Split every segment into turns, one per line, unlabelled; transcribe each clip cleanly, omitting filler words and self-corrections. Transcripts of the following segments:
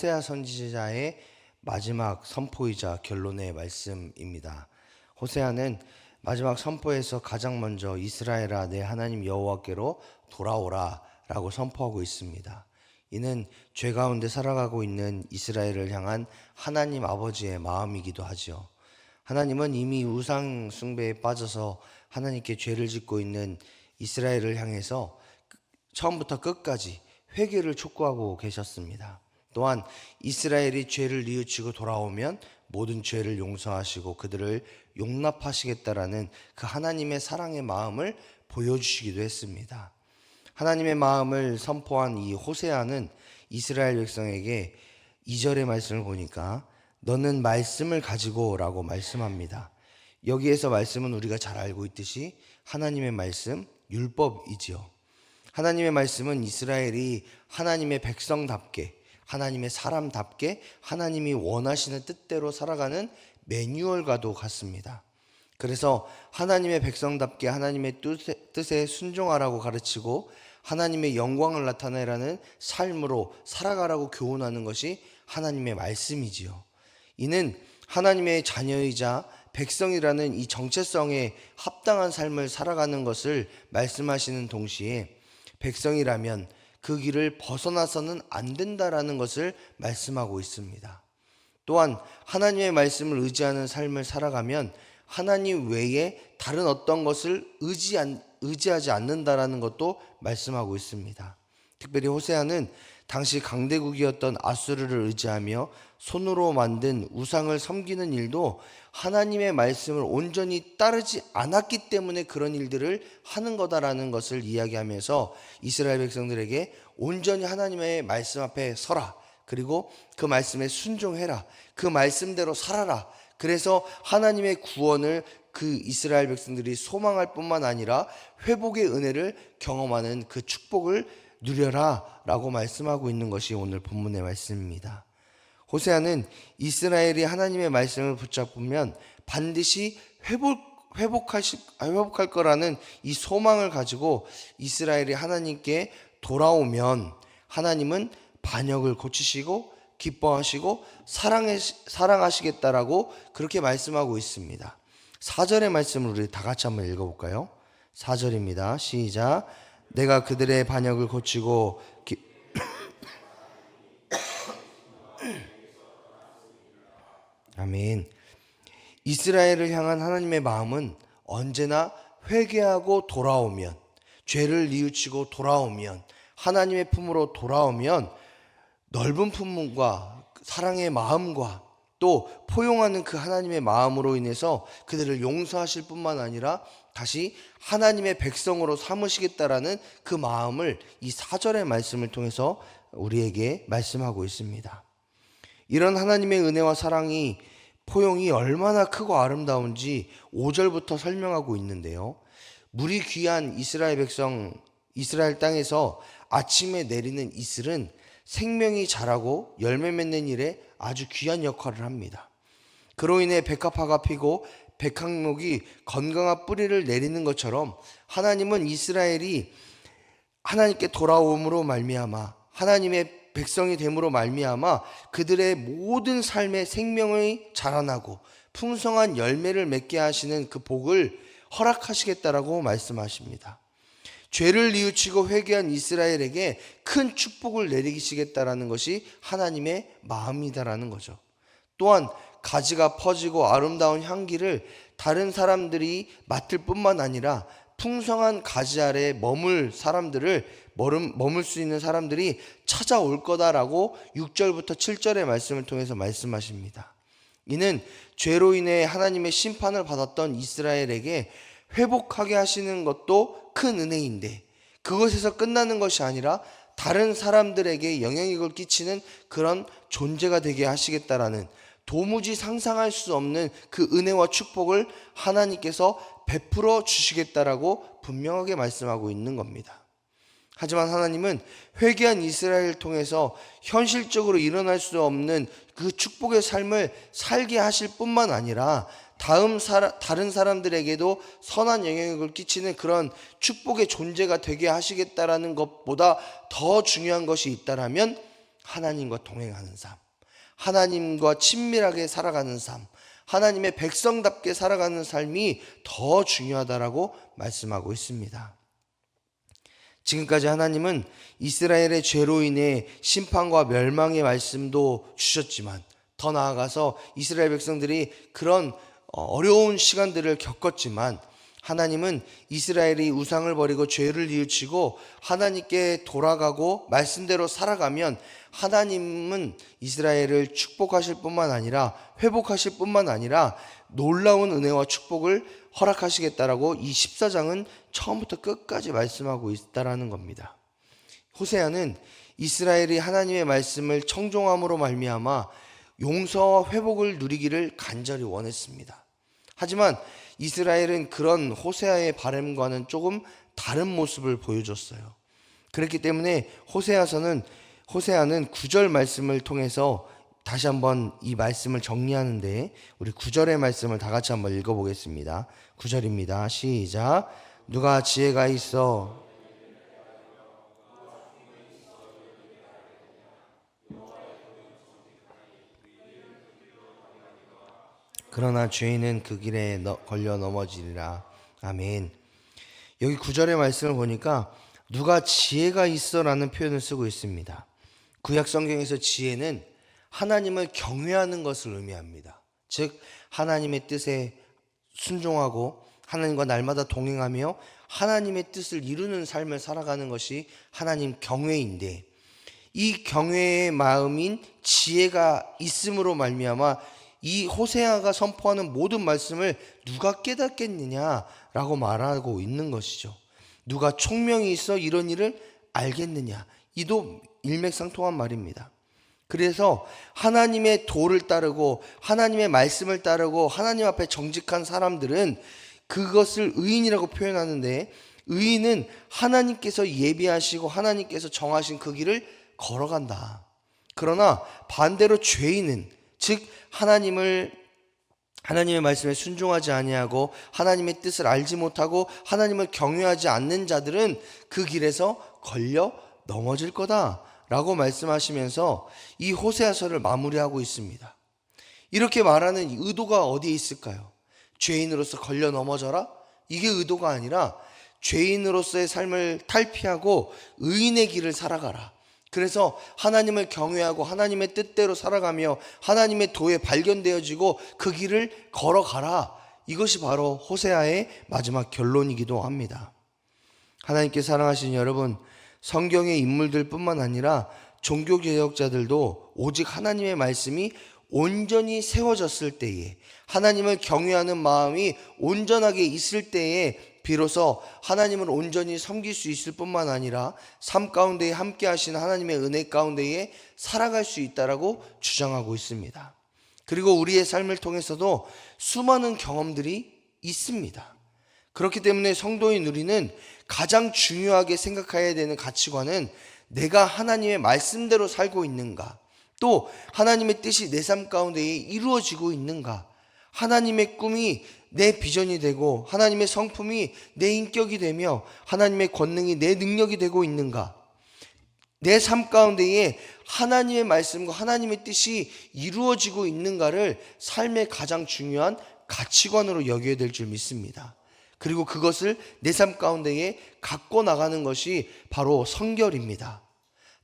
호세아 선지자의 마지막 선포이자 결론의 말씀입니다. 호세아는 마지막 선포에서 가장 먼저 이스라엘아 내 하나님 여호와께로 돌아오라 라고 선포하고 있습니다. 이는 죄 가운데 살아가고 있는 이스라엘을 향한 하나님 아버지의 마음이기도 하죠. 하나님은 이미 우상 숭배에 빠져서 하나님께 죄를 짓고 있는 이스라엘을 향해서 처음부터 끝까지 회개를 촉구하고 계셨습니다. 또한 이스라엘이 죄를 뉘우치고 돌아오면 모든 죄를 용서하시고 그들을 용납하시겠다라는 그 하나님의 사랑의 마음을 보여주시기도 했습니다. 하나님의 마음을 선포한 이 호세아는 이스라엘 백성에게 2절의 말씀을 보니까 너는 말씀을 가지고 라고 말씀합니다. 여기에서 말씀은 우리가 잘 알고 있듯이 하나님의 말씀, 율법이지요. 하나님의 말씀은 이스라엘이 하나님의 백성답게, 하나님의 사람답게 하나님이 원하시는 뜻대로 살아가는 매뉴얼과도 같습니다. 그래서 하나님의 백성답게 하나님의 뜻에 순종하라고 가르치고 하나님의 영광을 나타내라는 삶으로 살아가라고 교훈하는 것이 하나님의 말씀이지요. 이는 하나님의 자녀이자 백성이라는 이 정체성에 합당한 삶을 살아가는 것을 말씀하시는 동시에 백성이라면 그 길을 벗어나서는 안 된다라는 것을 말씀하고 있습니다. 또한 하나님의 말씀을 의지하는 삶을 살아가면 하나님 외에 다른 어떤 것을 의지하지 않는다라는 것도 말씀하고 있습니다. 특별히 호세아는 당시 강대국이었던 아수르를 의지하며 손으로 만든 우상을 섬기는 일도 하나님의 말씀을 온전히 따르지 않았기 때문에 그런 일들을 하는 거다라는 것을 이야기하면서 이스라엘 백성들에게 온전히 하나님의 말씀 앞에 서라. 그리고 그 말씀에 순종해라. 그 말씀대로 살아라. 그래서 하나님의 구원을 그 이스라엘 백성들이 소망할 뿐만 아니라 회복의 은혜를 경험하는 그 축복을 누려라 라고 말씀하고 있는 것이 오늘 본문의 말씀입니다. 호세아는 이스라엘이 하나님의 말씀을 붙잡으면 반드시 회복할 거라는 이 소망을 가지고 이스라엘이 하나님께 돌아오면 하나님은 반역을 고치시고 기뻐하시고 사랑하시겠다라고 그렇게 말씀하고 있습니다. 4절의 말씀을 우리 다 같이 한번 읽어볼까요? 4절입니다. 시작. 내가 그들의 반역을 고치고 아멘. 이스라엘을 향한 하나님의 마음은 언제나 회개하고 돌아오면, 죄를 뉘우치고 돌아오면, 하나님의 품으로 돌아오면 넓은 품과 사랑의 마음과 또 포용하는 그 하나님의 마음으로 인해서 그들을 용서하실 뿐만 아니라 다시 하나님의 백성으로 삼으시겠다라는 그 마음을 이 4절의 말씀을 통해서 우리에게 말씀하고 있습니다. 이런 하나님의 은혜와 사랑이 포용이 얼마나 크고 아름다운지 5절부터 설명하고 있는데요. 물이 귀한 이스라엘 백성, 이스라엘 땅에서 아침에 내리는 이슬은 생명이 자라고 열매 맺는 일에 아주 귀한 역할을 합니다. 그로 인해 백합화가 피고 백항목이 건강한 뿌리를 내리는 것처럼 하나님은 이스라엘이 하나님께 돌아옴으로 말미암아 하나님의 백성이 됨으로 말미암아 그들의 모든 삶의 생명이 자라나고 풍성한 열매를 맺게 하시는 그 복을 허락하시겠다라고 말씀하십니다. 죄를 뉘우치고 회개한 이스라엘에게 큰 축복을 내리시겠다라는 것이 하나님의 마음이다라는 거죠. 또한 가지가 퍼지고 아름다운 향기를 다른 사람들이 맡을 뿐만 아니라 풍성한 가지 아래 머물 수 있는 사람들이 찾아올 거다라고 6절부터 7절의 말씀을 통해서 말씀하십니다. 이는 죄로 인해 하나님의 심판을 받았던 이스라엘에게 회복하게 하시는 것도 큰 은혜인데 그것에서 끝나는 것이 아니라 다른 사람들에게 영향력을 끼치는 그런 존재가 되게 하시겠다라는 도무지 상상할 수 없는 그 은혜와 축복을 하나님께서 베풀어 주시겠다라고 분명하게 말씀하고 있는 겁니다. 하지만 하나님은 회개한 이스라엘을 통해서 현실적으로 일어날 수 없는 그 축복의 삶을 살게 하실 뿐만 아니라 다른 사람들에게도 선한 영향력을 끼치는 그런 축복의 존재가 되게 하시겠다라는 것보다 더 중요한 것이 있다라면 하나님과 동행하는 삶, 하나님과 친밀하게 살아가는 삶, 하나님의 백성답게 살아가는 삶이 더 중요하다라고 말씀하고 있습니다. 지금까지 하나님은 이스라엘의 죄로 인해 심판과 멸망의 말씀도 주셨지만, 더 나아가서 이스라엘 백성들이 그런 어려운 시간들을 겪었지만, 하나님은 이스라엘이 우상을 버리고 죄를 뉘우치고 하나님께 돌아가고 말씀대로 살아가면 하나님은 이스라엘을 축복하실 뿐만 아니라, 회복하실 뿐만 아니라 놀라운 은혜와 축복을 허락하시겠다라고 이 14장은 처음부터 끝까지 말씀하고 있다라는 겁니다. 호세아는 이스라엘이 하나님의 말씀을 청종함으로 말미암아 용서와 회복을 누리기를 간절히 원했습니다. 하지만 이스라엘은 그런 호세아의 바람과는 조금 다른 모습을 보여줬어요. 그렇기 때문에 호세아는 9절 말씀을 통해서 다시 한번 이 말씀을 정리하는데, 우리 9절의 말씀을 다 같이 한번 읽어보겠습니다. 9절입니다. 시작. 누가 지혜가 있어 그러나 죄인은 그 길에 걸려 넘어지리라. 아멘. 여기 9절의 말씀을 보니까 누가 지혜가 있어 라는 표현을 쓰고 있습니다. 구약 성경에서 지혜는 하나님을 경외하는 것을 의미합니다. 즉 하나님의 뜻에 순종하고 하나님과 날마다 동행하며 하나님의 뜻을 이루는 삶을 살아가는 것이 하나님 경외인데, 이 경외의 마음인 지혜가 있음으로 말미암아 이 호세아가 선포하는 모든 말씀을 누가 깨닫겠느냐라고 말하고 있는 것이죠. 누가 총명이 있어 이런 일을 알겠느냐, 이도 일맥상통한 말입니다. 그래서 하나님의 도를 따르고 하나님의 말씀을 따르고 하나님 앞에 정직한 사람들은 그것을 의인이라고 표현하는데, 의인은 하나님께서 예비하시고 하나님께서 정하신 그 길을 걸어간다. 그러나 반대로 죄인은, 즉 하나님의 말씀에 순종하지 아니하고 하나님의 뜻을 알지 못하고 하나님을 경외하지 않는 자들은 그 길에서 걸려 넘어질 거다 라고 말씀하시면서 이 호세아서를 마무리하고 있습니다. 이렇게 말하는 의도가 어디에 있을까요? 죄인으로서 걸려 넘어져라? 이게 의도가 아니라 죄인으로서의 삶을 탈피하고 의인의 길을 살아가라. 그래서 하나님을 경외하고 하나님의 뜻대로 살아가며 하나님의 도에 발견되어지고 그 길을 걸어가라. 이것이 바로 호세아의 마지막 결론이기도 합니다. 하나님께 사랑하시는 여러분, 성경의 인물들 뿐만 아니라 종교개혁자들도 오직 하나님의 말씀이 온전히 세워졌을 때에, 하나님을 경외하는 마음이 온전하게 있을 때에 비로소 하나님을 온전히 섬길 수 있을 뿐만 아니라 삶 가운데에 함께 하신 하나님의 은혜 가운데에 살아갈 수 있다라고 주장하고 있습니다. 그리고 우리의 삶을 통해서도 수많은 경험들이 있습니다. 그렇기 때문에 성도인 우리는 가장 중요하게 생각해야 되는 가치관은 내가 하나님의 말씀대로 살고 있는가, 또 하나님의 뜻이 내 삶 가운데에 이루어지고 있는가, 하나님의 꿈이 내 비전이 되고 하나님의 성품이 내 인격이 되며 하나님의 권능이 내 능력이 되고 있는가, 내 삶 가운데에 하나님의 말씀과 하나님의 뜻이 이루어지고 있는가를 삶의 가장 중요한 가치관으로 여겨야 될 줄 믿습니다. 그리고 그것을 내 삶 가운데에 갖고 나가는 것이 바로 성결입니다.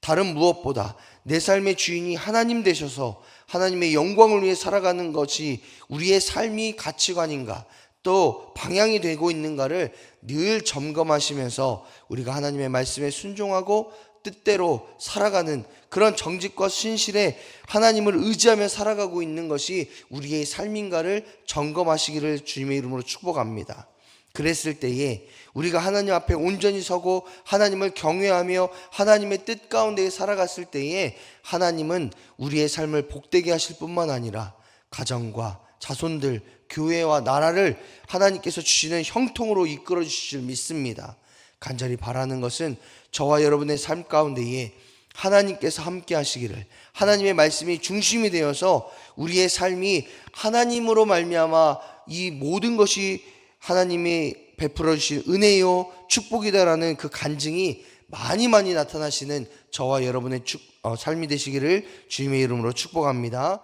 다른 무엇보다 내 삶의 주인이 하나님 되셔서 하나님의 영광을 위해 살아가는 것이 우리의 삶이 가치관인가, 또 방향이 되고 있는가를 늘 점검하시면서 우리가 하나님의 말씀에 순종하고 뜻대로 살아가는 그런 정직과 신실에 하나님을 의지하며 살아가고 있는 것이 우리의 삶인가를 점검하시기를 주님의 이름으로 축복합니다. 그랬을 때에 우리가 하나님 앞에 온전히 서고 하나님을 경외하며 하나님의 뜻 가운데 살아갔을 때에 하나님은 우리의 삶을 복되게 하실 뿐만 아니라 가정과 자손들, 교회와 나라를 하나님께서 주시는 형통으로 이끌어 주실 줄 믿습니다. 간절히 바라는 것은 저와 여러분의 삶 가운데에 하나님께서 함께 하시기를, 하나님의 말씀이 중심이 되어서 우리의 삶이 하나님으로 말미암아 이 모든 것이 하나님이 베풀어 주신 은혜요 축복이다라는 그 간증이 많이 나타나시는 저와 여러분의 삶이 되시기를 주님의 이름으로 축복합니다.